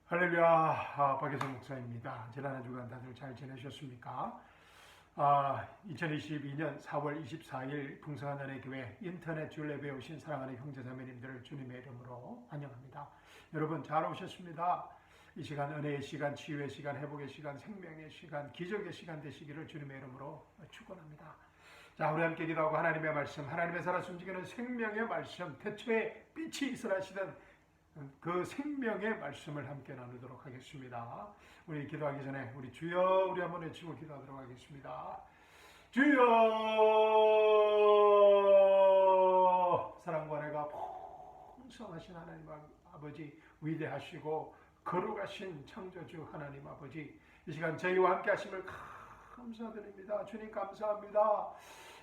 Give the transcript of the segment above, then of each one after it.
할렐루야, 박혜성 목사입니다. 지난 한 주간 다들 잘 지내셨습니까? 2022년 4월 24일 풍성한 은혜교회 인터넷 줄 예배에 오신 사랑하는 형제자매님들을 주님의 이름으로 환영합니다. 여러분 잘 오셨습니다. 이 시간 은혜의 시간, 치유의 시간, 회복의 시간, 생명의 시간, 기적의 시간 되시기를 주님의 이름으로 축원합니다. 자, 우리 함께 기도하고 하나님의 말씀, 하나님의 살아 숨지기는 생명의 말씀, 태초에 빛이 있으라시던 그 생명의 말씀을 함께 나누도록 하겠습니다. 우리 기도하기 전에 우리 주여 우리 한번 외치고 기도하도록 하겠습니다. 주여, 사랑과 은혜가 풍성하신 하나님 아버지, 위대하시고 거룩하신 창조주 하나님 아버지, 이 시간 저희와 함께 하심을 감사드립니다. 주님 감사합니다.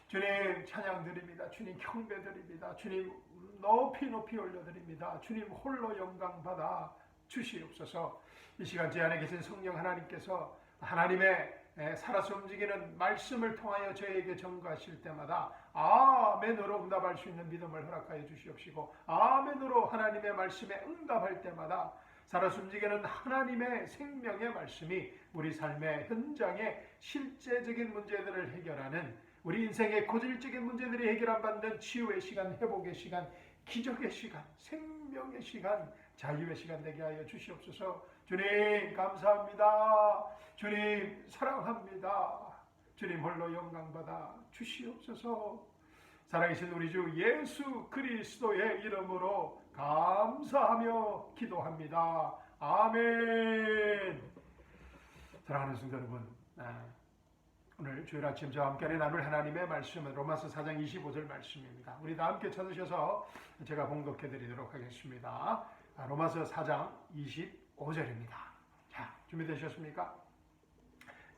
주님 찬양드립니다. 주님 경배드립니다. 주님 높이 올려드립니다. 주님 홀로 영광받아 주시옵소서. 이 시간 제 안에 계신 성령 하나님께서 하나님의 살아서 움직이는 말씀을 통하여 저에게 전가하실 때마다 아멘으로 응답할 수 있는 믿음을 허락하여 주시옵시고, 아멘으로 하나님의 말씀에 응답할 때마다 살아서 움직이는 하나님의 생명의 말씀이 우리 삶의 현장의 실제적인 문제들을 해결하는, 우리 인생의 고질적인 문제들이 해결 안 받는 치유의 시간, 회복의 시간, 기적의 시간, 생명의 시간, 자유의 시간 되게 하여 주시옵소서. 주님 감사합니다. 주님 사랑합니다. 주님 홀로 영광받아 주시옵소서. 살아계신 우리 주 예수 그리스도의 이름으로 감사하며 기도합니다. 아멘. 사랑하는 성도 여러분, 오늘 주일 아침 저와 함께 나눌 하나님의 말씀은 로마서 4장 25절 말씀입니다. 우리 다 함께 찾으셔서 제가 봉독해 드리도록 하겠습니다. 로마서 4장 25절입니다. 자, 준비되셨습니까?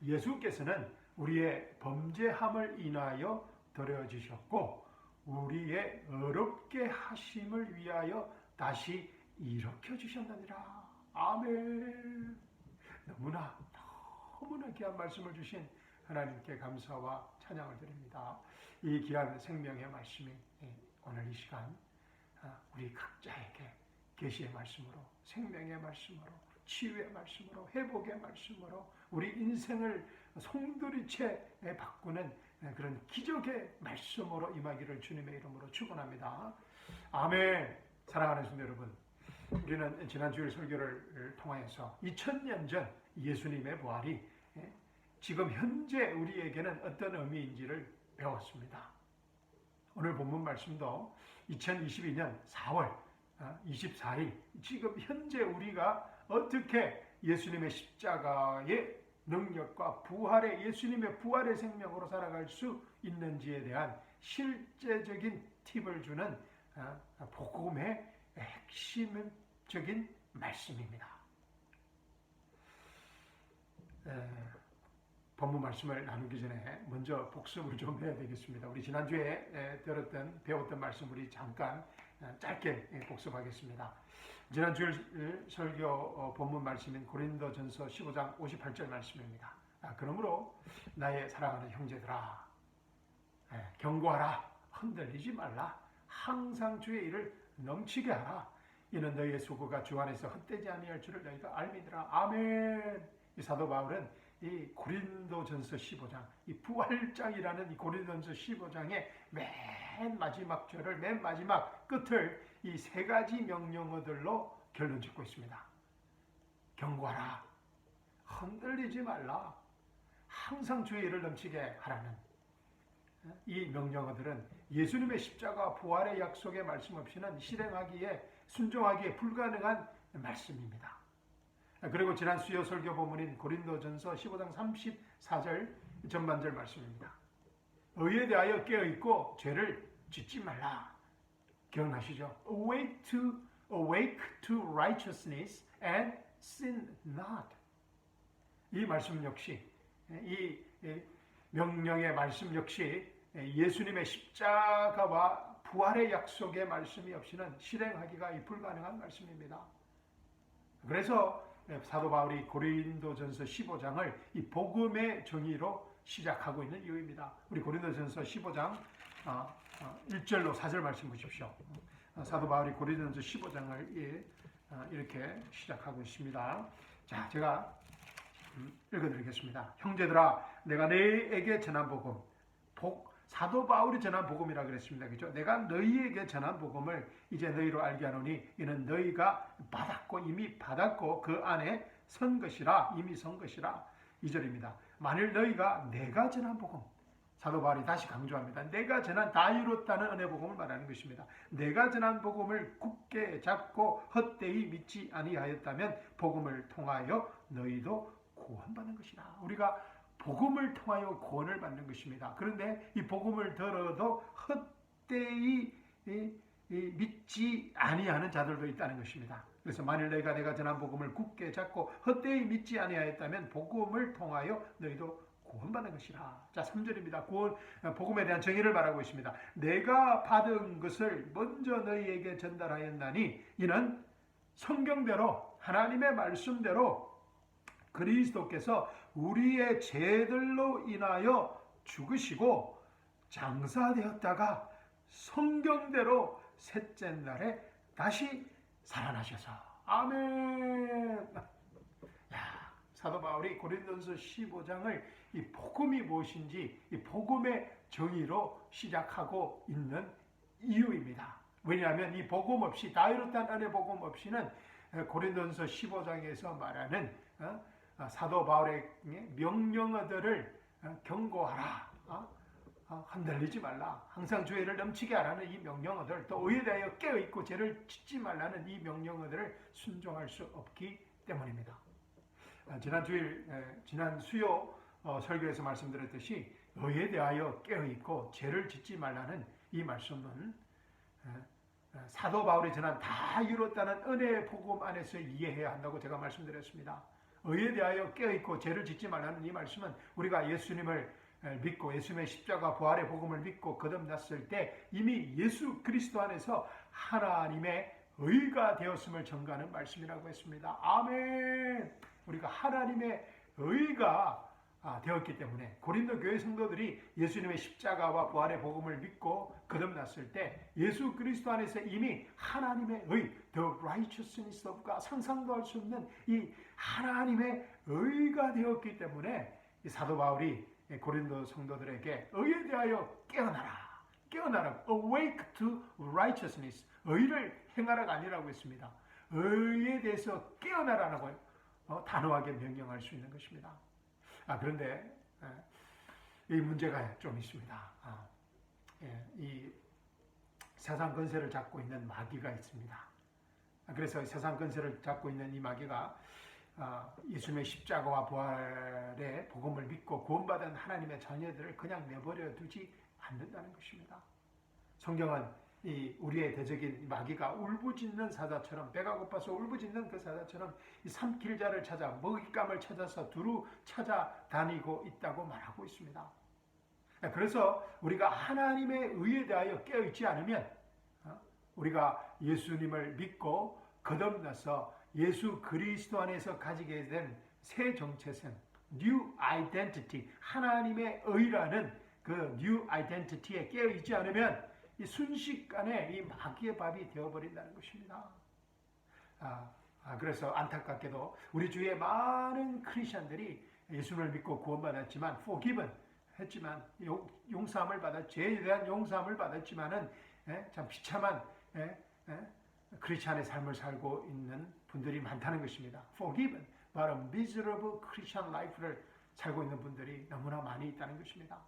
예수께서는 우리의 범죄함을 인하여 드려지셨고 우리의 어렵게 하심을 위하여 다시 일으켜 주셨느니라. 아멘. 너무나 귀한 말씀을 주신 하나님께 감사와 찬양을 드립니다. 이 귀한 생명의 말씀이 오늘 이 시간 우리 각자에게 계시의 말씀으로, 생명의 말씀으로, 치유의 말씀으로, 회복의 말씀으로 우리 인생을 송두리째 바꾸는 그런 기적의 말씀으로 임하기를 주님의 이름으로 축원합니다. 아멘. 사랑하는 성도 여러분, 우리는 지난 주일 설교를 통하여서 2000년 전 예수님의 부활이 지금 현재 우리에게는 어떤 의미인지를 배웠습니다. 오늘 본문 말씀도 2022년 4월 24일 지금 현재 우리가 어떻게 예수님의 십자가의 능력과 부활의, 예수님의 부활의 생명으로 살아갈 수 있는지에 대한 실제적인 팁을 주는 복음의 핵심적인 말씀입니다. 본문 말씀을 나누기 전에 먼저 복습을 좀 해야 되겠습니다. 우리 지난주에 배웠던 말씀 우리 잠깐 짧게 복습하겠습니다. 지난주 설교 본문 말씀인 고린도전서 15장 58절 말씀입니다. 그러므로 나의 사랑하는 형제들아, 경고하라, 흔들리지 말라, 항상 주의 일을 넘치게 하라. 이는 너희의 수고가 주 안에서 헛되지 아니할 줄을 너희가 알미니라. 아멘. 이 사도 바울은 이 고린도전서 15장, 이 부활장이라는 이 고린도전서 15장의 맨 마지막 절을, 맨 마지막 끝을 이 세 가지 명령어들로 결론 짓고 있습니다. 경고하라, 흔들리지 말라, 항상 주의 일을 넘치게 하라는 이 명령어들은 예수님의 십자가 부활의 약속의 말씀 없이는 실행하기에, 순종하기에 불가능한 말씀입니다. 그리고 지난 수요 설교 본문인 고린도전서 15장 34절 전반절 말씀입니다. 의에 대하여 깨어있고 죄를 짓지 말라. 기억나시죠? Awake to righteousness and sin not. 이 말씀 역시, 이 명령의 말씀 역시 예수님의 십자가와 부활의 약속의 말씀이 없이는 실행하기가 불가능한 말씀입니다. 그래서 사도 바울이 고린도전서 15장을 이 복음의 정의로 시작하고 있는 이유입니다. 우리 고린도전서 15장 1절로 4절 말씀 보십시오. 사도 바울이 고린도전서 15장을 이렇게 시작하고 있습니다. 자, 제가 읽어드리겠습니다. 형제들아, 내가 너희에게 전한 복음, 사도 바울이 전한 복음이라 그랬습니다. 그죠? 내가 너희에게 전한 복음을 이제 너희로 알게 하노니 이는 너희가 이미 받았고 그 안에 선 것이라, 이미 선 것이라. 2절입니다. 만일 너희가 내가 전한 복음, 사도 바울이 다시 강조합니다. 내가 전한 다 이뤘다는 은혜 복음을 말하는 것입니다. 내가 전한 복음을 굳게 잡고 헛되이 믿지 아니하였다면 복음을 통하여 너희도 구원받는 것이다. 우리가 복음을 통하여 구원을 받는 것입니다. 그런데 이 복음을 들어도 헛되이 믿지 아니하는 자들도 있다는 것입니다. 그래서 만일 내가 전한 복음을 굳게 잡고 헛되이 믿지 아니하였다면 복음을 통하여 너희도 구원받는 것이라. 자, 3절입니다. 복음에 대한 정의를 말하고 있습니다. 내가 받은 것을 먼저 너희에게 전달하였나니 이는 성경대로 하나님의 말씀대로 그리스도께서 우리의 죄들로 인하여 죽으시고 장사되었다가 성경대로 셋째 날에 다시 살아나셔서. 아멘. 사도 바울이 고린도전서 15장을 이 복음이 무엇인지 이 복음의 정의로 시작하고 있는 이유입니다. 왜냐하면 이 복음 없이, 다 이뤘다는 은혜 복음 없이는 고린도전서 15장에서 말하는 사도 바울의 명령어들을 경고하라, 흔들리지 말라, 항상 주의를 넘치게 하라는 이 명령어들, 또 의에 대하여 깨어있고 죄를 짓지 말라는 이 명령어들을 순종할 수 없기 때문입니다. 지난 수요 설교에서 말씀드렸듯이 의에 대하여 깨어있고 죄를 짓지 말라는 이 말씀은 사도 바울이 전한 다 이뤘다는 은혜의 복음 안에서 이해해야 한다고 제가 말씀드렸습니다. 의에 대하여 깨어있고 죄를 짓지 말라는 이 말씀은 우리가 예수님을 믿고 예수님의 십자가 부활의 복음을 믿고 거듭났을 때 이미 예수 그리스도 안에서 하나님의 의가 되었음을 전가하는 말씀이라고 했습니다. 아멘. 우리가 하나님의 의가 되었기 때문에 고린도 교회 성도들이 예수님의 십자가와 부활의 복음을 믿고 거듭났을 때 예수 그리스도 안에서 이미 하나님의 의, the righteousness of God, 상상도 할 수 없는 이 하나님의 의가 되었기 때문에 이 사도 바울이 고린도 성도들에게 의에 대하여 깨어나라, awake to righteousness, 의를 행하라가 아니라고 했습니다. 의에 대해서 깨어나라고 단호하게 명령할 수 있는 것입니다. 그런데 이 문제가 좀 있습니다. 이 세상 권세를 잡고 있는 마귀가 있습니다. 그래서 세상 권세를 잡고 있는 이 마귀가 예수님의 십자가와 부활의 복음을 믿고 구원받은 하나님의 자녀들을 그냥 내버려 두지 않는다는 것입니다. 성경은 우리의 대적인 마귀가 울부짖는 사자처럼, 배가 고파서 울부짖는 그 사자처럼 이 삼킬 자를 찾아 먹잇감을 찾아서 두루 찾아다니고 있다고 말하고 있습니다. 그래서 우리가 하나님의 의에 대하여 깨어있지 않으면 우리가 예수님을 믿고 거듭나서 예수 그리스도 안에서 가지게 된 새 정체성, New Identity, 하나님의 의라는 그 New Identity에 깨어있지 않으면 이 순식간에 이 마귀의 밥이 되어버린다는 것입니다. 그래서 안타깝게도 우리 주위에 많은 크리스천들이 예수를 믿고 구원받았지만, forgiven 했지만, 용서함을 죄에 대한 용서함을 받았지만은 참 비참한 크리스천의 삶을 살고 있는 분들이 많다는 것입니다. forgiven, but a miserable Christian life를 살고 있는 분들이 너무나 많이 있다는 것입니다.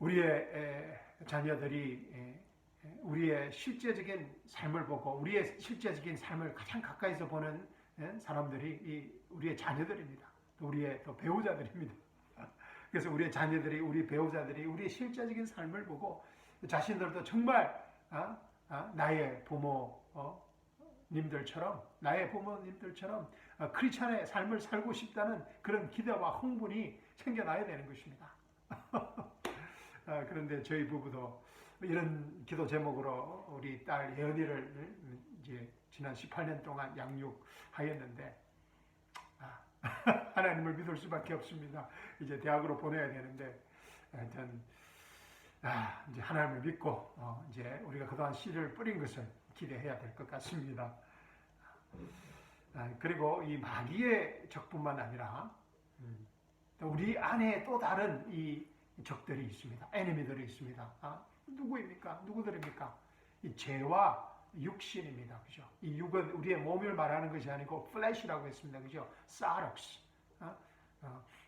우리의 자녀들이 우리의 실제적인 삶을 보고 우리의 실제적인 삶을 가장 가까이서 보는 사람들이 우리의 자녀들입니다. 또 우리의 또 배우자들입니다. 그래서 우리의 자녀들이, 우리 배우자들이 우리의 실제적인 삶을 보고 자신들도 정말 나의 부모님들처럼 크리스찬의 삶을 살고 싶다는 그런 기대와 흥분이 생겨나야 되는 것입니다. 그런데 저희 부부도 이런 기도 제목으로 우리 딸 예언이를 이제 지난 18년 동안 양육하였는데 하나님을 믿을 수밖에 없습니다. 이제 대학으로 보내야 되는데 하여튼 이제 하나님을 믿고 이제 우리가 그동안 씨를 뿌린 것을 기대해야 될 것 같습니다. 그리고 이 마귀의 적뿐만 아니라 우리 안에 또 다른 이 적들이 있습니다. 에니미들이 있습니다. 누구입니까? 누구들입니까? 이 죄와 육신입니다. 그죠? 이 육은 우리의 몸을 말하는 것이 아니고 플래시라고 했습니다. 그죠? 사르스.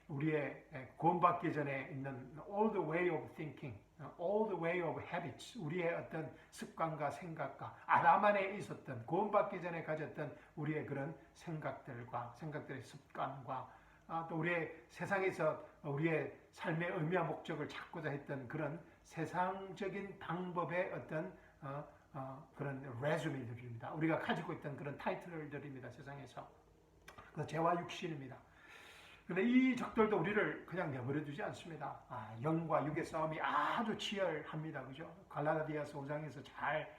우리의 구원받기 전에 있는 all the way of thinking, all the way of habits, 우리의 어떤 습관과 생각과 아담 안에 있었던 구원받기 전에 가졌던 우리의 그런 생각들의 습관과 또 우리의 세상에서 우리의 삶의 의미와 목적을 찾고자 했던 그런 세상적인 방법의 어떤 그런 레주메들입니다. 우리가 가지고 있던 그런 타이틀들입니다. 세상에서. 그 죄와 육신입니다. 그런데 이 적들도 우리를 그냥 내버려 두지 않습니다. 영과 육의 싸움이 아주 치열합니다. 그죠? 갈라디아서 5장에서 잘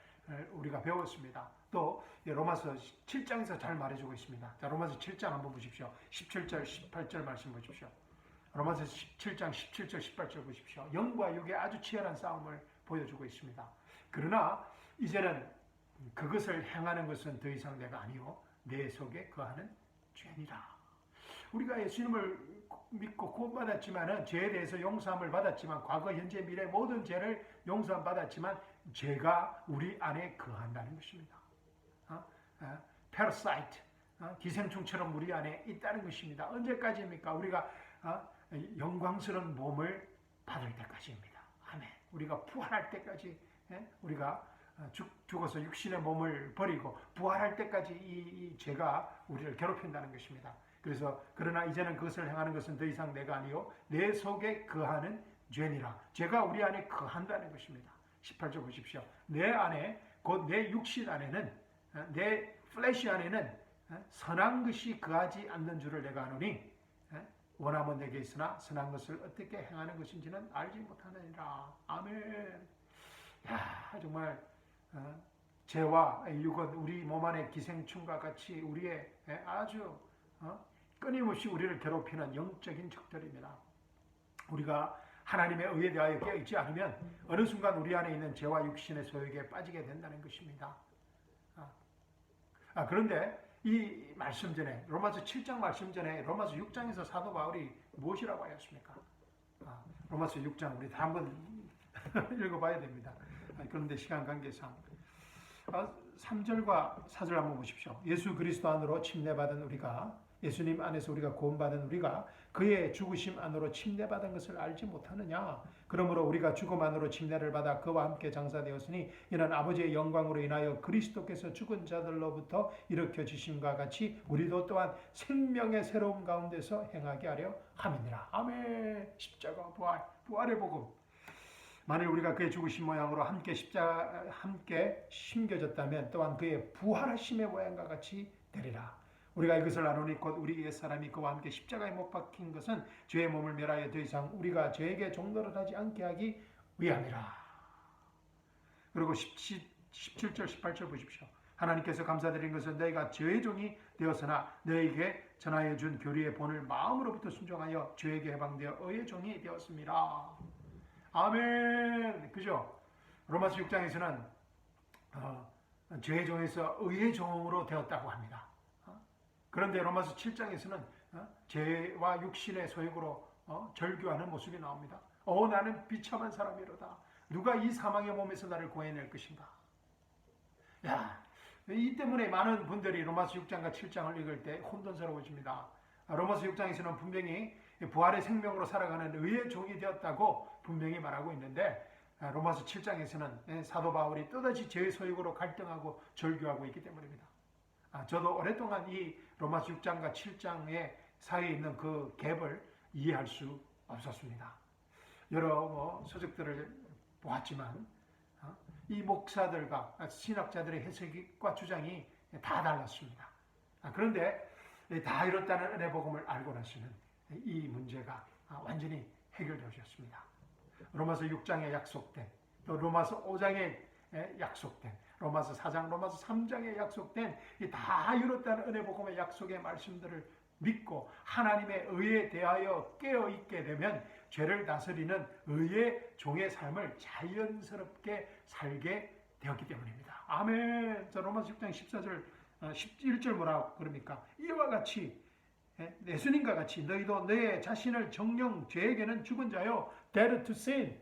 우리가 배웠습니다. 또 로마서 7장에서 잘 말해주고 있습니다. 자, 로마서 7장 한번 보십시오. 17절, 18절 말씀 보십시오. 로마서 17장 17절, 18절 보십시오. 영과 육의 아주 치열한 싸움을 보여주고 있습니다. 그러나 이제는 그것을 행하는 것은 더 이상 내가 아니요 내 속에 거하는 죄니라. 우리가 예수님을 믿고 구원받았지만은 죄에 대해서 용서함을 받았지만 과거, 현재, 미래 모든 죄를 용서함 받았지만 죄가 우리 안에 거한다는 것입니다. 패러사이트, 기생충처럼 우리 안에 있다는 것입니다. 언제까지입니까? 우리가 영광스러운 몸을 받을 때까지입니다. 아멘. 우리가 부활할 때까지 우리가 죽어서 육신의 몸을 버리고 부활할 때까지 이 죄가 우리를 괴롭힌다는 것입니다. 그래서 그러나 이제는 그것을 행하는 것은 더 이상 내가 아니요 내 속에 거하는 죄니라. 죄가 우리 안에 거한다는 것입니다. 18절 보십시오. 내 안에 곧 내 육신 안에는 내 플래시 안에는 선한 것이 거하지 않는 줄을 내가 아노니 원하면 내게 있으나 선한 것을 어떻게 행하는 것인지는 알지 못하느니라. 아멘. 야, 정말 죄와 육은 우리 몸 안에 기생충과 같이 우리의 아주 끊임없이 우리를 괴롭히는 영적인 적들입니다. 우리가 하나님의 의에 대하여 깨어있지 않으면 어느 순간 우리 안에 있는 죄와 육신의 소욕에 빠지게 된다는 것입니다. 그런데 이 말씀 전에 로마서 7장 말씀 전에 로마서 6장에서 사도 바울이 무엇이라고 하였습니까? 로마서 6장 우리 다 한번 읽어봐야 됩니다. 그런데 시간 관계상 3절과 4절 한번 보십시오. 예수 그리스도 안으로 침례받은 우리가 예수님 안에서 우리가 구원받은 우리가 그의 죽으심 안으로 침례받은 것을 알지 못하느냐. 그러므로 우리가 죽음 안으로 침례를 받아 그와 함께 장사되었으니 이는 아버지의 영광으로 인하여 그리스도께서 죽은 자들로부터 일으켜지심과 같이 우리도 또한 생명의 새로움 가운데서 행하게 하려 함이니라. 아멘. 십자가 부활의 복음. 만일 우리가 그의 죽으신 모양으로 함께 심겨졌다면 또한 그의 부활하심의 모양과 같이 되리라. 우리가 이것을 아노니 곧 우리 옛사람이 그와 함께 십자가에 못 박힌 것은 죄의 몸을 멸하여 더 이상 우리가 죄에게 종노릇 하지 않게 하기 위함이라. 그리고 17절 18절 보십시오. 하나님께서 감사드린 것은 너희가 죄의 종이 되었으나 너희에게 전하여 준 교리의 본을 마음으로부터 순종하여 죄에게 해방되어 의의 종이 되었습니다. 아멘. 그죠? 로마서 6장에서는 죄의 종에서 의의 종으로 되었다고 합니다. 그런데 로마서 7장에서는 죄와 육신의 소욕으로 절규하는 모습이 나옵니다. 나는 비참한 사람이로다. 누가 이 사망의 몸에서 나를 구해낼 것인가? 이 때문에 많은 분들이 로마서 6장과 7장을 읽을 때 혼돈스러워집니다. 로마서 6장에서는 분명히 부활의 생명으로 살아가는 의의 종이 되었다고 분명히 말하고 있는데 로마서 7장에서는 사도 바울이 또다시 죄의 소욕으로 갈등하고 절규하고 있기 때문입니다. 저도 오랫동안 이 로마서 6장과 7장의 사이에 있는 그 갭을 이해할 수 없었습니다. 여러 서적들을 보았지만 이 목사들과 신학자들의 해석과 주장이 다 달랐습니다. 그런데 다 이렇다는 은혜 복음을 알고 나서는 이 문제가 완전히 해결되었습니다. 로마서 6장에 약속된 또 로마서 5장에 약속된 로마서 4장, 로마서 3장에 약속된 이 다 이뤘다는 은혜 복음의 약속의 말씀들을 믿고 하나님의 의에 대하여 깨어있게 되면 죄를 다스리는 의의 종의 삶을 자연스럽게 살게 되었기 때문입니다. 아멘. 자, 로마서 6장 14절, 11절 뭐라고 그럽니까? 이와 같이 예수님과 같이 너희도 너의 자신을 정령 죄에게는 죽은 자요 dead to sin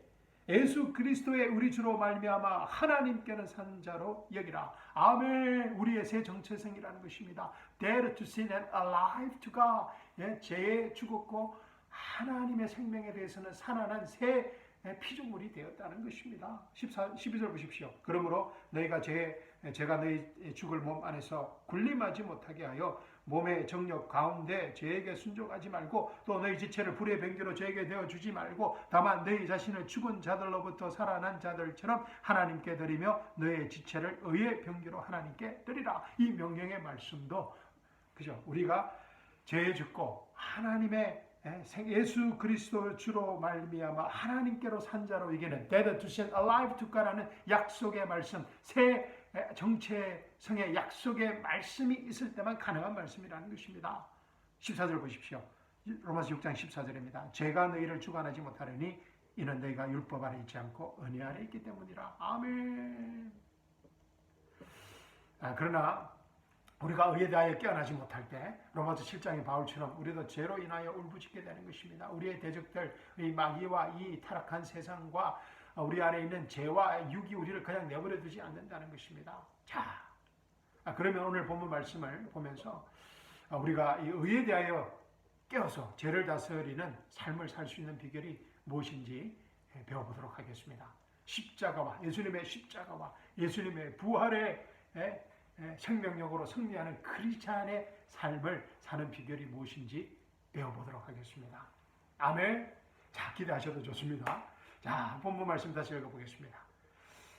예수 그리스도의 우리 주로 말미암아 하나님께는 산 자로 여기라. 아멘. 우리의 새 정체성이라는 것입니다. dead to sin and alive to God. 죄에 죽었고 하나님의 생명에 대해서는 살아난 새 피조물이 되었다는 것입니다. 12절 보십시오. 그러므로 너희가 제가 너희 죽을 몸 안에서 군림하지 못하게 하여 몸의 정력 가운데 죄에게 순종하지 말고 또 너희 지체를 불의 병기로 죄에게 되어주지 말고 다만 너희 자신을 죽은 자들로부터 살아난 자들처럼 하나님께 드리며 너희 지체를 의의 병기로 하나님께 드리라. 이 명령의 말씀도 그죠? 우리가 죄에 죽고 하나님의 예수 그리스도 주로 말미암아 하나님께로 산 자로 이기는 dead to sin, alive to God라는 약속의 말씀, 새 정체성의 약속의 말씀이 있을 때만 가능한 말씀이라는 것입니다. 14절 보십시오. 로마서 6장 14절입니다. 죄가 너희를 주관하지 못하려니 이는 너희가 율법 아래 있지 않고 은혜 아래 있기 때문이라. 아멘. 그러나 우리가 의에 대하여 깨어나지 못할 때 로마서 7장의 바울처럼 우리도 죄로 인하여 울부짖게 되는 것입니다. 우리의 대적들, 이 마귀와 이 타락한 세상과 우리 안에 있는 죄와 육이 우리를 그냥 내버려 두지 않는다는 것입니다. 자, 그러면 오늘 본문 말씀을 보면서 우리가 이 의에 대하여 깨어서 죄를 다스리는 삶을 살 수 있는 비결이 무엇인지 배워보도록 하겠습니다. 십자가와 예수님의 십자가와 예수님의 부활의 생명력으로 승리하는 크리스찬의 삶을 사는 비결이 무엇인지 배워보도록 하겠습니다. 아멘. 자, 기대하셔도 좋습니다. 자, 본문 말씀 다시 읽어보겠습니다.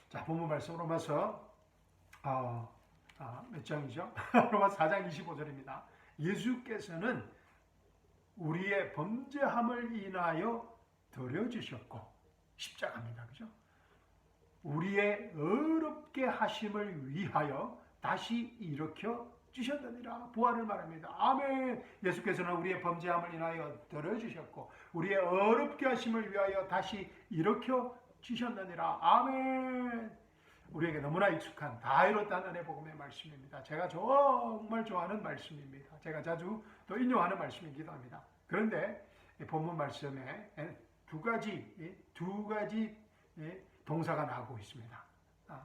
자, 본문 말씀 로마서 몇 장이죠? 로마서 4장 25절입니다. 예수께서는 우리의 범죄함을 인하여 들여주셨고 십자가입니다. 그죠? 우리의 어렵게 하심을 위하여 다시 일으켜 주셨느니라. 부활을 말합니다. 아멘. 예수께서는 우리의 범죄함을 인하여 들어주셨고 우리의 어렵게 하심을 위하여 다시 일으켜 주셨느니라. 아멘. 우리에게 너무나 익숙한 다 이뤘다는 은혜 복음의 말씀입니다. 제가 정말 좋아하는 말씀입니다. 제가 자주 또 인용하는 말씀이기도 합니다. 그런데 본문 말씀에 두 가지 동사가 나오고 있습니다.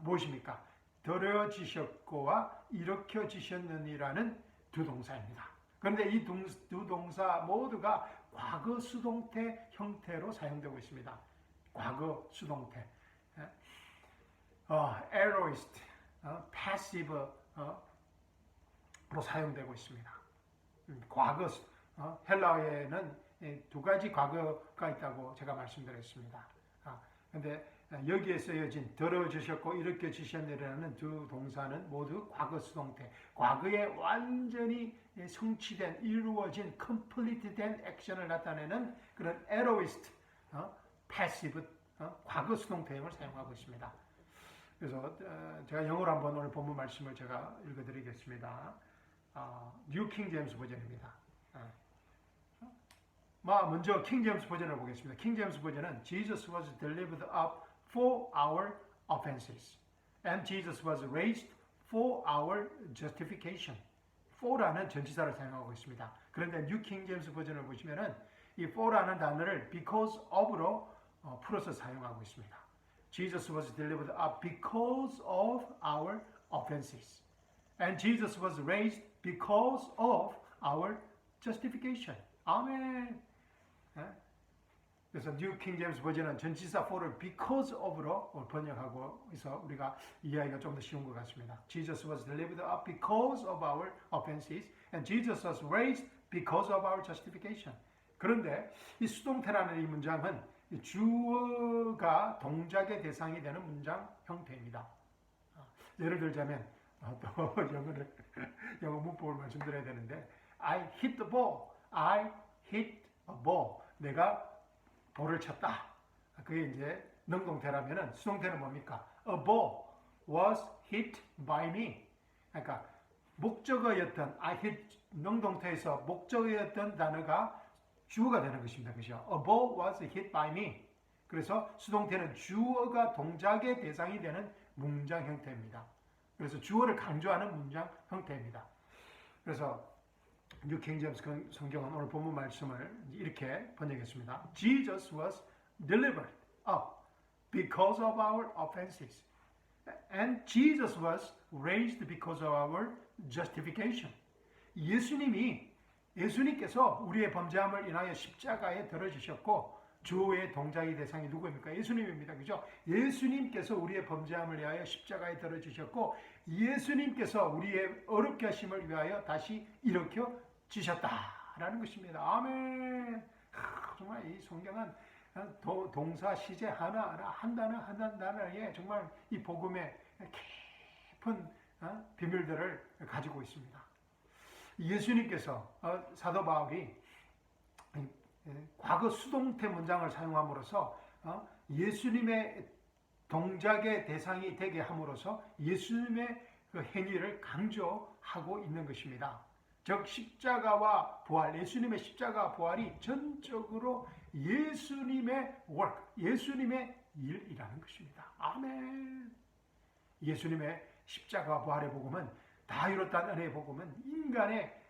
무엇입니까? 들어지셨고와 일으켜지셨느니라는 두 동사입니다. 그런데 이 두 동사 모두가 과거 수동태 형태로 사용되고 있습니다. 과거 수동태. aorist, passive로 사용되고 있습니다. 과거, 헬라어에는 두 가지 과거가 있다고 제가 말씀드렸습니다. 그런데 여기에 쓰여진 들어주셨고 일으켜 주셨느라는 두 동사는 모두 과거 수동태, 과거에 완전히 성취된, 이루어진, complete 된 액션을 나타내는 그런 aorist, passive, 과거 수동태형을 사용하고 있습니다. 그래서 제가 영어로 한번 오늘 본문 말씀을 제가 읽어드리겠습니다. 뉴 킹 제임스 버전입니다. 먼저 킹 제임스 버전을 보겠습니다. 킹 제임스 버전은 Jesus was delivered up for our offenses and Jesus was raised for our justification. for라는 전치사를 사용하고 있습니다. 그런데 뉴 킹 제임스 버전을 보시면은 이 for라는 단어를 because of로 풀어서 사용하고 있습니다. Jesus was delivered up because of our offenses and Jesus was raised because of our justification. 아멘. 그래서 뉴 킹 제임스 버전은 전치사 for를 because of로 번역하고 해서 우리가 이해하기가 좀 더 쉬운 것 같습니다. Jesus was delivered up because of our offenses and Jesus was raised because of our justification. 그런데 이 수동태라는 이 문장은 주어가 동작의 대상이 되는 문장 형태입니다. 예를 들자면 또 영어 문법을 말씀드려야 되는데 I hit the ball. I hit a ball. 내가 볼을 쳤다. 그게 이제 능동태라면은 수동태는 뭡니까? A ball was hit by me. 그러니까 목적어였던 I hit 능동태에서 목적어였던 단어가 주어가 되는 것입니다. 그죠? A ball was hit by me. 그래서 수동태는 주어가 동작의 대상이 되는 문장 형태입니다. 그래서 주어를 강조하는 문장 형태입니다. 그래서 뉴 킹 제임스 성경은 오늘 본문 말씀을 이렇게 번역했습니다. Jesus was delivered up because of our offenses. And Jesus was raised because of our justification. 예수님께서 우리의 범죄함을 인하여 십자가에 들어지셨고, 주의 동작의 대상이 누구입니까? 예수님입니다. 그죠? 예수님께서 우리의 범죄함을 위하여 십자가에 들어지셨고, 예수님께서 우리의 어렵게 하심을 위하여 다시 일으켜지셨다라는 것입니다. 아멘. 정말 이 성경은 동사, 시제 하나하나, 한 단어 한 단어에 정말 이 복음의 깊은 비밀들을 가지고 있습니다. 예수님께서 사도 바울이 과거 수동태 문장을 사용함으로써 예수님의 동작의 대상이 되게 함으로써 예수님의 그 행위를 강조하고 있는 것입니다. 즉 십자가와 부활, 예수님의 십자가와 부활이 전적으로 예수님의 work, 예수님의 일이라는 것입니다. 아멘. 예수님의 십자가와 부활의 복음은, 다 이뤘다는 은혜의 복음은 인간의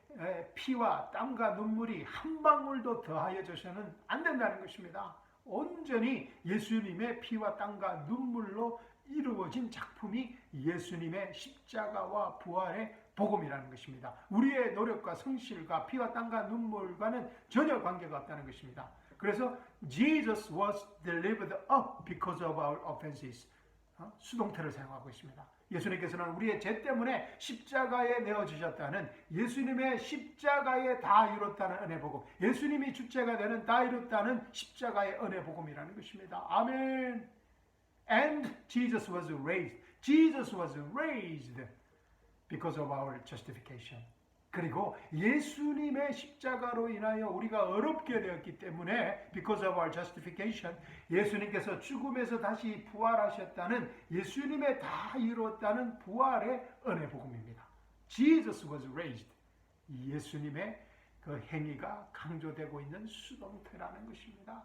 피와 땀과 눈물이 한 방울도 더하여져서는 안 된다는 것입니다. 온전히 예수님의 피와 땀과 눈물로 이루어진 작품이 예수님의 십자가와 부활의 복음이라는 것입니다. 우리의 노력과 성실과 피와 땀과 눈물과는 전혀 관계가 없다는 것입니다. 그래서 Jesus was delivered up because of our offenses. 수동태를 사용하고 있습니다. 예수님께서는 우리의 죄 때문에 십자가에 내어주셨다는, 예수님의 십자가에 다 이뤘다는 은혜 복음, 예수님이 주체가 되는 다 이뤘다는 십자가의 은혜 복음이라는 것입니다. 아멘. And Jesus was raised. Jesus was raised because of our justification. 그리고 예수님의 십자가로 인하여 우리가 어렵게 되었기 때문에 because of our justification, 예수님께서 죽음에서 다시 부활하셨다는, 예수님의 다 이루었다는 부활의 은혜 복음입니다. Jesus was raised. 예수님의 그 행위가 강조되고 있는 수동태라는 것입니다.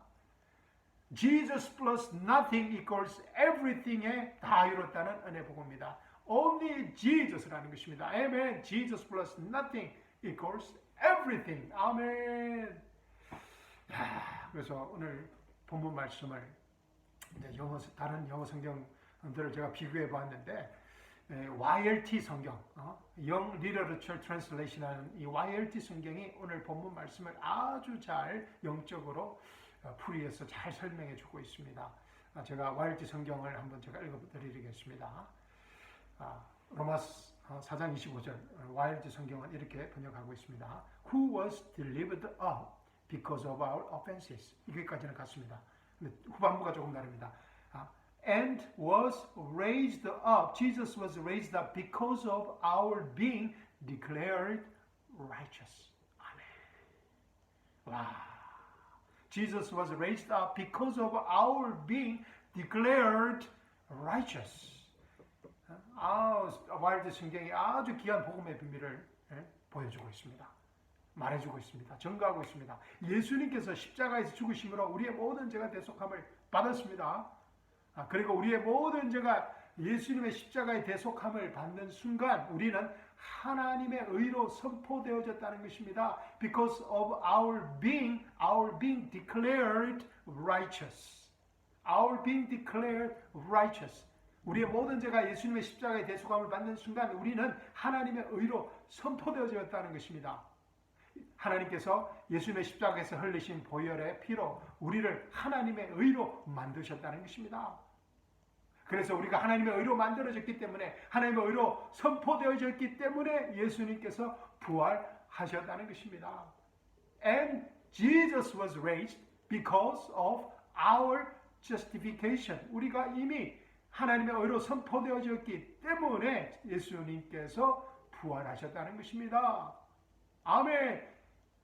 Jesus plus nothing equals everything에 다 이뤘다는 은혜 복음입니다. Only Jesus라는 것입니다. 아멘. Jesus plus nothing equals everything. 아멘. 그래서 오늘 본문 말씀을 이제 다른 영어 성경들을 제가 비교해 봤는데, YLT 성경, Young Literature Translation하는 이 YLT 성경이 오늘 본문 말씀을 아주 잘 영적으로 풀이해서 잘 설명해 주고 있습니다. 제가 YLT 성경을 한번 제가 읽어드리겠습니다. 로마서 4장 25절 YLT 성경은 이렇게 번역하고 있습니다. Who was delivered up because of our offenses. 여기까지는 같습니다. 근데 후반부가 조금 다릅니다. And was raised up. Jesus was raised up because of our being declared righteous. 아멘. 와. Jesus was raised up because of our being declared righteous. YLT 성경이 아주 귀한 복음의 비밀을 보여주고 있습니다. 말해주고 있습니다. 증거하고 있습니다. 예수님께서 십자가에서 죽으심으로 우리의 모든 죄가 대속함을 받았습니다. 그리고 우리의 모든 죄가 예수님의 십자가의 대속함을 받는 순간 우리는 하나님의 의로 선포되어졌다는 것입니다. Because of our being declared righteous. Our being declared righteous. 우리의 모든 죄가 예수님의 십자가의 대속함을 받는 순간 우리는 하나님의 의로 선포되어졌다는 것입니다. 하나님께서 예수님의 십자가에서 흘리신 보혈의 피로 우리를 하나님의 의로 만드셨다는 것입니다. 그래서 우리가 하나님의 의로 만들어졌기 때문에, 하나님의 의로 선포되어졌기 때문에 예수님께서 부활하셨다는 것입니다. And Jesus was raised because of our justification. 우리가 이미 하나님의 의로 선포되어졌기 때문에 예수님께서 부활하셨다는 것입니다. 아멘.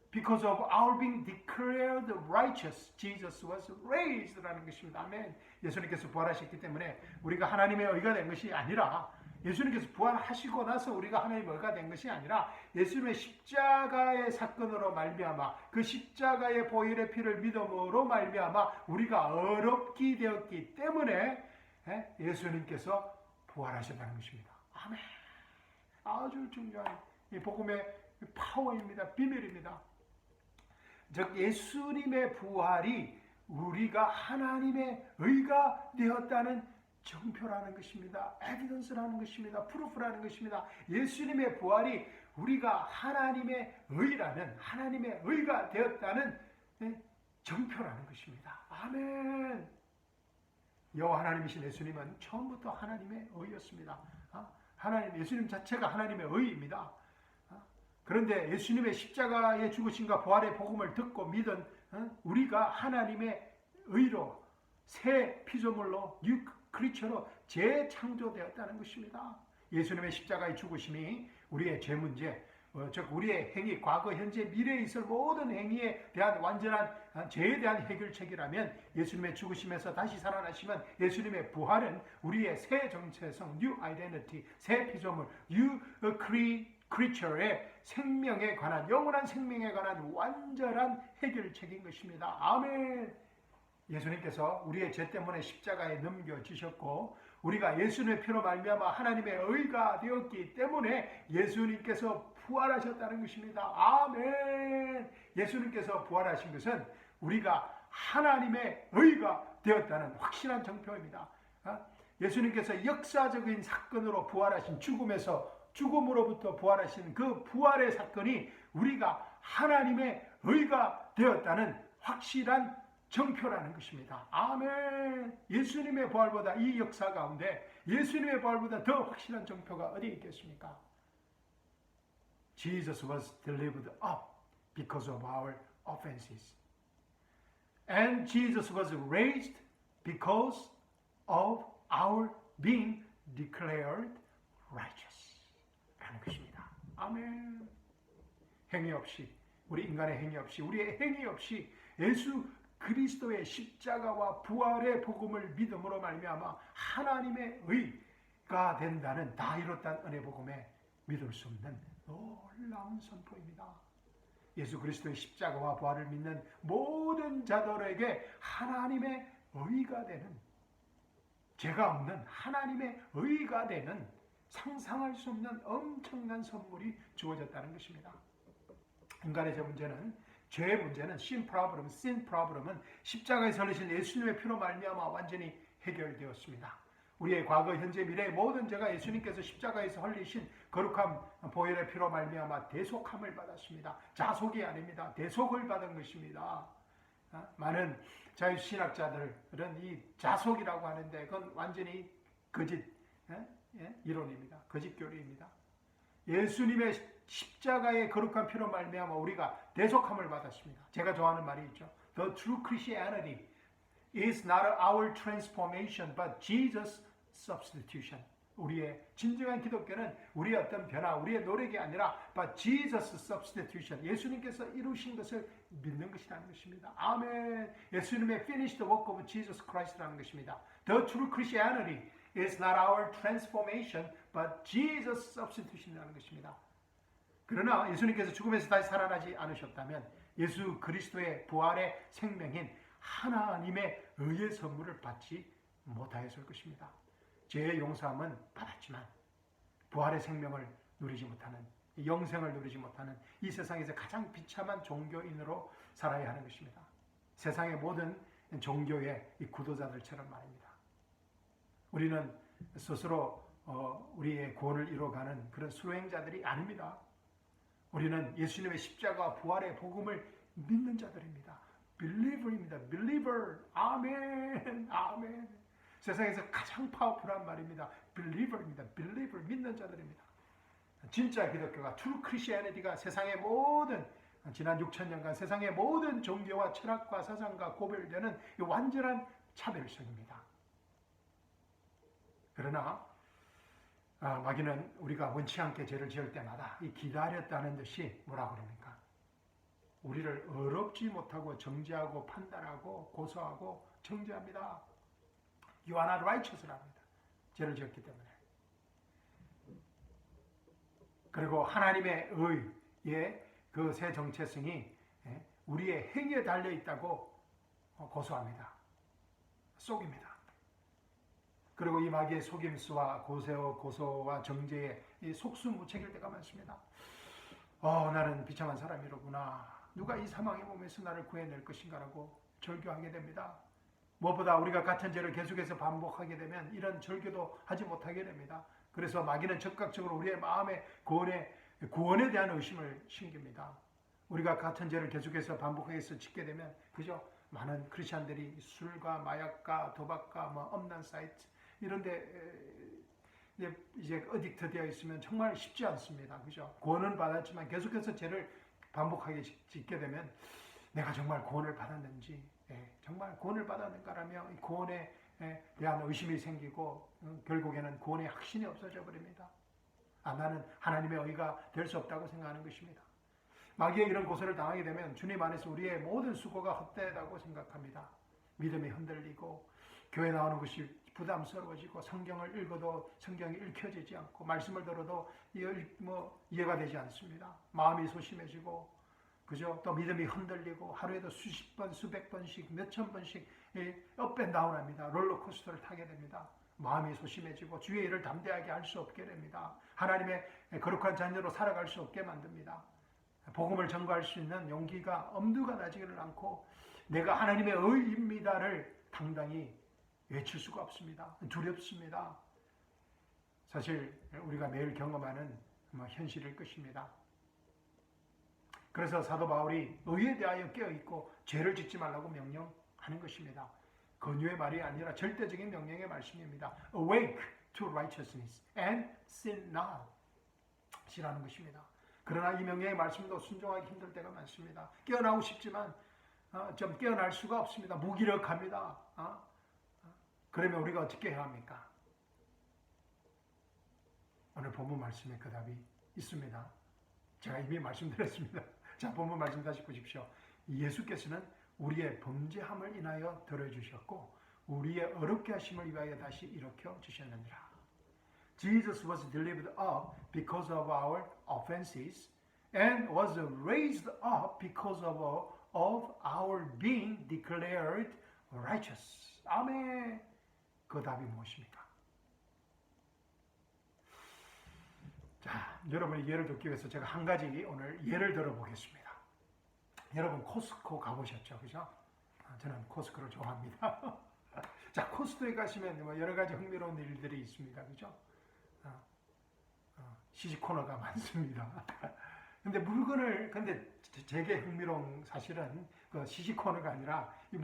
Because of our being declared righteous, Jesus was raised라는 것입니다. 아멘. 예수님께서 부활하셨기 때문에 우리가 하나님의 의가 된 것이 아니라, 예수님께서 부활하시고 나서 우리가 하나님의 의가 된 것이 아니라, 예수님의 십자가의 사건으로 말미암아, 그 십자가의 보혈의 피를 믿음으로 말미암아 우리가 어렵게 되었기 때문에 예수님께서 부활하셨다는 것입니다. 아멘. 아주 중요한 이 복음의 파워입니다. 비밀입니다. 즉 예수님의 부활이 우리가 하나님의 의가 되었다는 증표라는 것입니다. 에비던스라는 것입니다. 프루프라는 것입니다. 예수님의 부활이 우리가 하나님의 의라는, 하나님의 의가 되었다는 증표라는 것입니다. 아멘. 여호와 하나님이신 예수님은 처음부터 하나님의 의였습니다. 하나님, 예수님 자체가 하나님의 의입니다. 그런데 예수님의 십자가의 죽으심과 부활의 복음을 듣고 믿은 우리가 하나님의 의로, 새 피조물로, 뉴 크리처로 재창조되었다는 것입니다. 예수님의 십자가의 죽으심이 우리의 죄 문제, 즉 우리의 행위, 과거, 현재, 미래에 있을 모든 행위에 대한 완전한 죄에 대한 해결책이라면, 예수님의 죽으심에서 다시 살아나시면 예수님의 부활은 우리의 새 정체성, new identity, 새 피조물, new creature의 생명에 관한, 영원한 생명에 관한 완전한 해결책인 것입니다. 아멘. 예수님께서 우리의 죄 때문에 십자가에 넘겨지셨고 우리가 예수님의 피로 말미암아 하나님의 의가 되었기 때문에 예수님께서 부활하셨다는 것입니다. 아멘. 예수님께서 부활하신 것은 우리가 하나님의 의가 되었다는 확실한 증표입니다. 예수님께서 역사적인 사건으로 부활하신, 죽음으로부터 부활하신 그 부활의 사건이 우리가 하나님의 의가 되었다는 확실한 증표라는 것입니다. 아멘. 예수님의 부활보다, 이 역사 가운데 예수님의 부활보다 더 확실한 증표가 어디 있겠습니까? Jesus was delivered up because of our offenses. And Jesus was raised because of our being declared righteous. 라는 것입니다. 아멘. 행위 없이, 우리 인간의 행위 없이, 우리의 행위 없이 예수 그리스도의 십자가와 부활의 복음을 믿음으로 말미암아 하나님의 의가 된다는, 다 이뤘다는 은혜 복음에 믿을 수 없는 놀라운 선포입니다. 예수 그리스도의 십자가와 부활을 믿는 모든 자들에게 하나님의 의가 되는, 죄가 없는 하나님의 의가 되는, 상상할 수 없는 엄청난 선물이 주어졌다는 것입니다. 인간의 죄의 문제는 sin problem은 십자가에 설리신 예수님의 피로 말미암아 완전히 해결되었습니다. 우리의 과거, 현재, 미래의 모든 죄가 예수님께서 십자가에서 흘리신 거룩한 보혈의 피로 말미암아 대속함을 받았습니다. 자속이 아닙니다. 대속을 받은 것입니다. 많은 자유신학자들은 이 자속이라고 하는데 그건 완전히 거짓 이론입니다. 거짓 교리입니다. 예수님의 십자가의 거룩한 피로 말미암아 우리가 대속함을 받았습니다. 제가 좋아하는 말이 있죠. The true Christianity is not our transformation, but Jesus' substitution. 우리의 진정한 기독교는 우리의 어떤 변화, 우리의 노력이 아니라 but Jesus' substitution. 예수님께서 이루신 것을 믿는 것이라는 것입니다. 아멘. 예수님의 finished work of Jesus Christ라는 것입니다. The true Christianity is not our transformation, but Jesus' substitution이라는 것입니다. 그러나 예수님께서 죽음에서 다시 살아나지 않으셨다면 예수 그리스도의 부활의 생명인 하나님의 의의 선물을 받지 못하였을 것입니다. 죄의 용서함은 받았지만 부활의 생명을 누리지 못하는, 영생을 누리지 못하는 이 세상에서 가장 비참한 종교인으로 살아야 하는 것입니다. 세상의 모든 종교의 이 구도자들처럼 말입니다. 우리는 스스로 우리의 구원을 이루어가는 그런 수행자들이 아닙니다. 우리는 예수님의 십자가 부활의 복음을 믿는 자들입니다. believer입니다. believer. 아멘. 아멘. 세상에서 가장 파워풀한 말입니다. believer입니다. believer. 믿는 자들입니다. 진짜 기독교가, true Christianity가 세상의 모든, 지난 6,000년간 세상의 모든 종교와 철학과 사상과 고별되는 완전한 차별성입니다. 그러나 마귀는 우리가 원치 않게 죄를 지을 때마다 이 기다렸다는 듯이 뭐라 그럽니까? 우리를 어렵지 못하고 정죄하고 판단하고 고소하고 정죄합니다. You are not righteous라고 합니다. 죄를 지었기 때문에. 그리고 하나님의 의의 그 새 정체성이 우리의 행위에 달려 있다고 고소합니다. 속입니다. 그리고 이 마귀의 속임수와 고소와 정죄에 이 속수무책일 때가 많습니다. 나는 비참한 사람이로구나. 누가 이 사망의 몸에서 나를 구해낼 것인가라고 절규하게 됩니다. 무엇보다 우리가 같은 죄를 계속해서 반복하게 되면 이런 절규도 하지 못하게 됩니다. 그래서 마귀는 적극적으로 우리의 마음에 구원에 대한 의심을 심깁니다. 우리가 같은 죄를 계속해서 반복해서 짓게 되면 그죠? 많은 크리스천들이 술과 마약과 도박과 엄난 사이트 이런데 이제 어딕트 되어 있으면 정말 쉽지 않습니다. 그죠? 구원은 받았지만 계속해서 죄를 반복하게 짓게 되면 내가 정말 구원을 받았는지, 정말 구원을 받았는가라며 구원에 대한 의심이 생기고 결국에는 구원의 확신이 없어져 버립니다. 나는 하나님의 의가 될 수 없다고 생각하는 것입니다. 마귀의 이런 고소를 당하게 되면 주님 안에서 우리의 모든 수고가 헛되다고 생각합니다. 믿음이 흔들리고 교회 나오는 것이 부담스러워지고 성경을 읽어도 성경이 읽혀지지 않고 말씀을 들어도 이해가 되지 않습니다. 마음이 소심해지고 그죠? 또 믿음이 흔들리고 하루에도 수십 번, 수백 번씩, 몇천 번씩 업앤다운합니다. 롤러코스터를 타게 됩니다. 마음이 소심해지고 주의 일을 담대하게 할 수 없게 됩니다. 하나님의 거룩한 자녀로 살아갈 수 없게 만듭니다. 복음을 전가할 수 있는 용기가 엄두가 나지를 않고 내가 하나님의 의입니다를 당당히 외칠 수가 없습니다. 두렵습니다. 사실 우리가 매일 경험하는 현실일 것입니다. 그래서 사도 바울이 의에 대하여 깨어있고 죄를 짓지 말라고 명령하는 것입니다. 권유의 말이 아니라 절대적인 명령의 말씀입니다. Awake to righteousness and sin not. 시라는 것입니다. 그러나 이 명령의 말씀도 순종하기 힘들 때가 많습니다. 깨어나고 싶지만 좀 깨어날 수가 없습니다. 무기력합니다. 그러면 우리가 어떻게 해야 합니까? 오늘 본문 말씀에 그 답이 있습니다. 제가 이미 말씀드렸습니다. 자, 본문 말씀 다시 보십시오. 예수께서는 우리의 범죄함을 인하여 들어주셨고 우리의 어렵게 하심을 위하여 다시 일으켜 주셨느니라. Jesus was delivered up because of our offenses and was raised up because of our being declared righteous. 아멘. 그 답이 무엇입니까? 자, 여러분의 예를 듣기 위해서 제가 한 가지 오늘 예를 들어보겠습니다. 여러분 코스코 가보셨죠? 그죠? 저는 코스코를 좋아합니다. 자, 코스코에 가시면 여러 가지 흥미로운 일들이 있습니다. 그죠? 시식 코너가 많습니다. 근데 제게 흥미로운 사실은 그 시식 코너가 아니라 이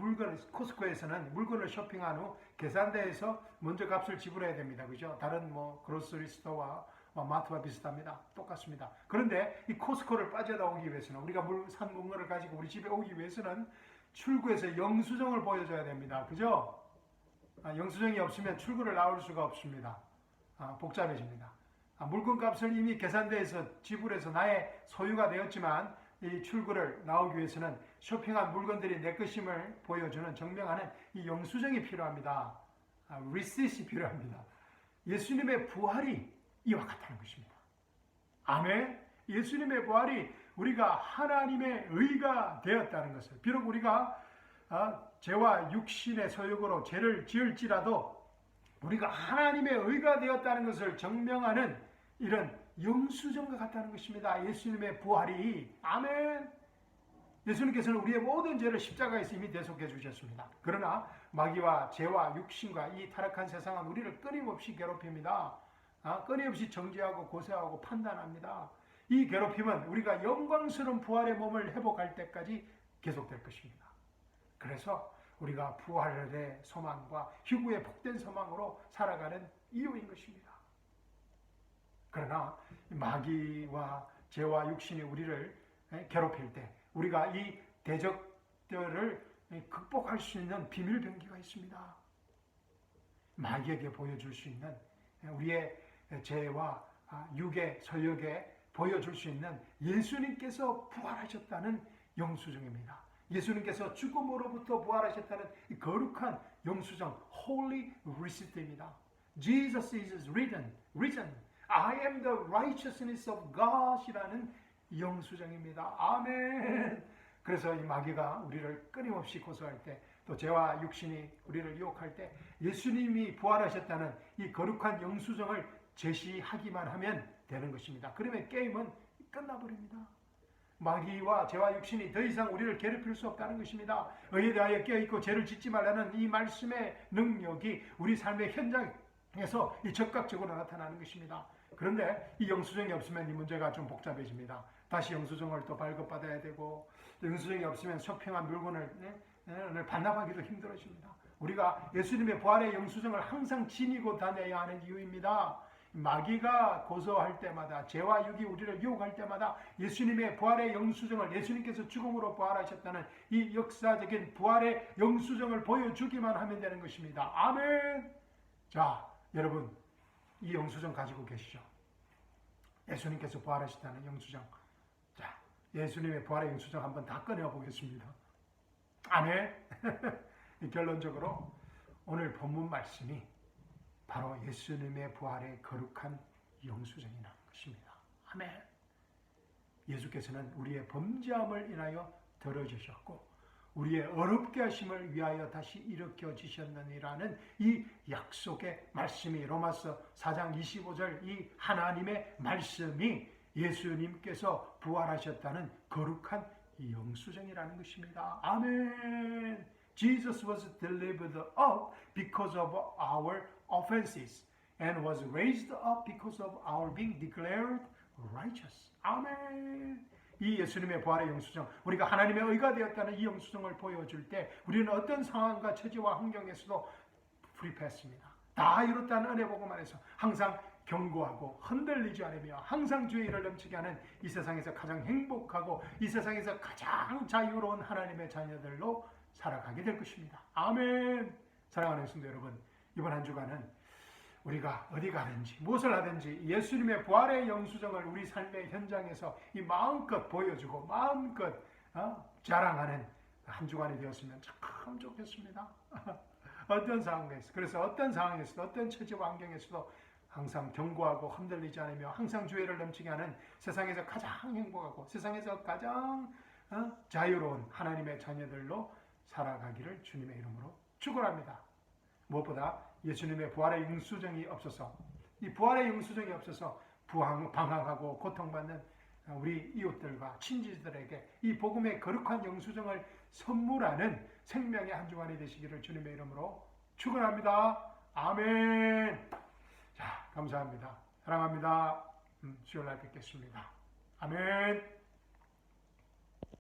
코스코에서는 물건을 쇼핑한 후 계산대에서 먼저 값을 지불해야 됩니다. 그죠? 다른 그로서리 스토어와 마트와 비슷합니다. 똑같습니다. 그런데 이 코스코를 빠져나오기 위해서는 우리가 산 물건을 가지고 우리 집에 오기 위해서는 출구에서 영수증을 보여줘야 됩니다. 그죠? 영수증이 없으면 출구를 나올 수가 없습니다. 복잡해집니다. 물건값을 이미 계산대에서 지불해서 나의 소유가 되었지만 이 출구를 나오기 위해서는 쇼핑한 물건들이 내 것임을 보여주는 증명하는 이 영수증이 필요합니다. 리시트이 필요합니다. 예수님의 부활이 이와 같다는 것입니다. 아멘. 예수님의 부활이 우리가 하나님의 의가 되었다는 것을, 비록 우리가 죄와 육신의 소욕으로 죄를 지을지라도 우리가 하나님의 의가 되었다는 것을 증명하는 이런 영수증과 같다는 것입니다. 예수님의 부활이. 아멘. 예수님께서는 우리의 모든 죄를 십자가에서 이미 대속해 주셨습니다. 그러나 마귀와 죄와 육신과 이 타락한 세상은 우리를 끊임없이 괴롭힙니다. 끊임없이 정죄하고 고소하고 판단합니다. 이 괴롭힘은 우리가 영광스러운 부활의 몸을 회복할 때까지 계속될 것입니다. 그래서 우리가 부활의 소망과 희구의 복된 소망으로 살아가는 이유인 것입니다. 그러나 마귀와 죄와 육신이 우리를 괴롭힐 때 우리가 이 대적들을 극복할 수 있는 비밀 병기가 있습니다. 마귀에게 보여줄 수 있는 우리의 죄와 육의 소욕에 보여줄 수 있는 예수님께서 부활하셨다는 영수증입니다. 예수님께서 죽음으로부터 부활하셨다는 이 거룩한 영수증, Holy Receipt.입니다. Jesus is risen. I am the righteousness of God이라는 영수증입니다. 아멘. 그래서 이 마귀가 우리를 끊임없이 고소할 때 또 죄와 육신이 우리를 유혹할 때 예수님이 부활하셨다는 이 거룩한 영수증을 제시하기만 하면 되는 것입니다. 그러면 게임은 끝나버립니다. 마귀와 죄와 육신이 더 이상 우리를 괴롭힐 수 없다는 것입니다. 의에 대하여 깨어있고 죄를 짓지 말라는 이 말씀의 능력이 우리 삶의 현장에서 이 적극적으로 나타나는 것입니다. 그런데 이 영수증이 없으면 이 문제가 좀 복잡해집니다. 다시 영수증을 또 발급받아야 되고, 영수증이 없으면 쇼핑한 물건을 반납하기도 힘들어집니다. 우리가 예수님의 부활의 영수증을 항상 지니고 다녀야 하는 이유입니다. 마귀가 고소할 때마다, 죄와 육이 우리를 유혹할 때마다 예수님의 부활의 영수증을, 예수님께서 죽음으로 부활하셨다는 이 역사적인 부활의 영수증을 보여주기만 하면 되는 것입니다. 아멘. 자, 여러분, 이 영수증 가지고 계시죠? 예수님께서 부활하셨다는 영수증. 자, 예수님의 부활의 영수증 한번 다 꺼내 보겠습니다. 아멘. 결론적으로 오늘 본문 말씀이 바로 예수님의 부활의 거룩한 영수증이라는 것입니다. 아멘. 예수께서는 우리의 범죄함을 인하여 들어주셨고 우리의 어렵게 하심을 위하여 다시 일으켜 주셨느니라는 이 약속의 말씀이, 로마서 4장 25절 이 하나님의 말씀이 예수님께서 부활하셨다는 거룩한 영수증이라는 것입니다. 아멘. Jesus was delivered up because of our offenses and was raised up because of our being declared righteous. 아멘. 이 예수님의 부활의 영수증, 우리가 하나님의 의가 되었다는 이 영수증을 보여줄 때 우리는 어떤 상황과 처지와 환경에서도 프리패스입니다. 다 이뤘다는 은혜 복음 안에서 항상 견고하고 흔들리지 않으며 항상 주의 일을 넘치게 하는 이 세상에서 가장 행복하고 이 세상에서 가장 자유로운 하나님의 자녀들로 살아가게 될 것입니다. 아멘. 사랑하는 성도 여러분, 이번 한 주간은 우리가 어디 가든지 무엇을 하든지 예수님의 부활의 영수증을 우리 삶의 현장에서 이 마음껏 보여주고 마음껏 자랑하는 한 주간이 되었으면 참 좋겠습니다. 어떤 상황에서, 그래서 어떤 상황에서도 어떤 처지와 환경에서도 항상 견고하고 흔들리지 않으며 항상 주의를 넘치게 하는 세상에서 가장 행복하고 세상에서 가장 자유로운 하나님의 자녀들로 살아가기를 주님의 이름으로 축원합니다. 무엇보다 예수님의 부활의 영수증이 없어서, 이 부활의 영수증이 없어서 방황하고 고통받는 우리 이웃들과 친지들에게 이 복음의 거룩한 영수증을 선물하는 생명의 한 주간이 되시기를 주님의 이름으로 축원합니다. 아멘. 자, 감사합니다. 사랑합니다. 수요일 날 뵙겠습니다. 아멘.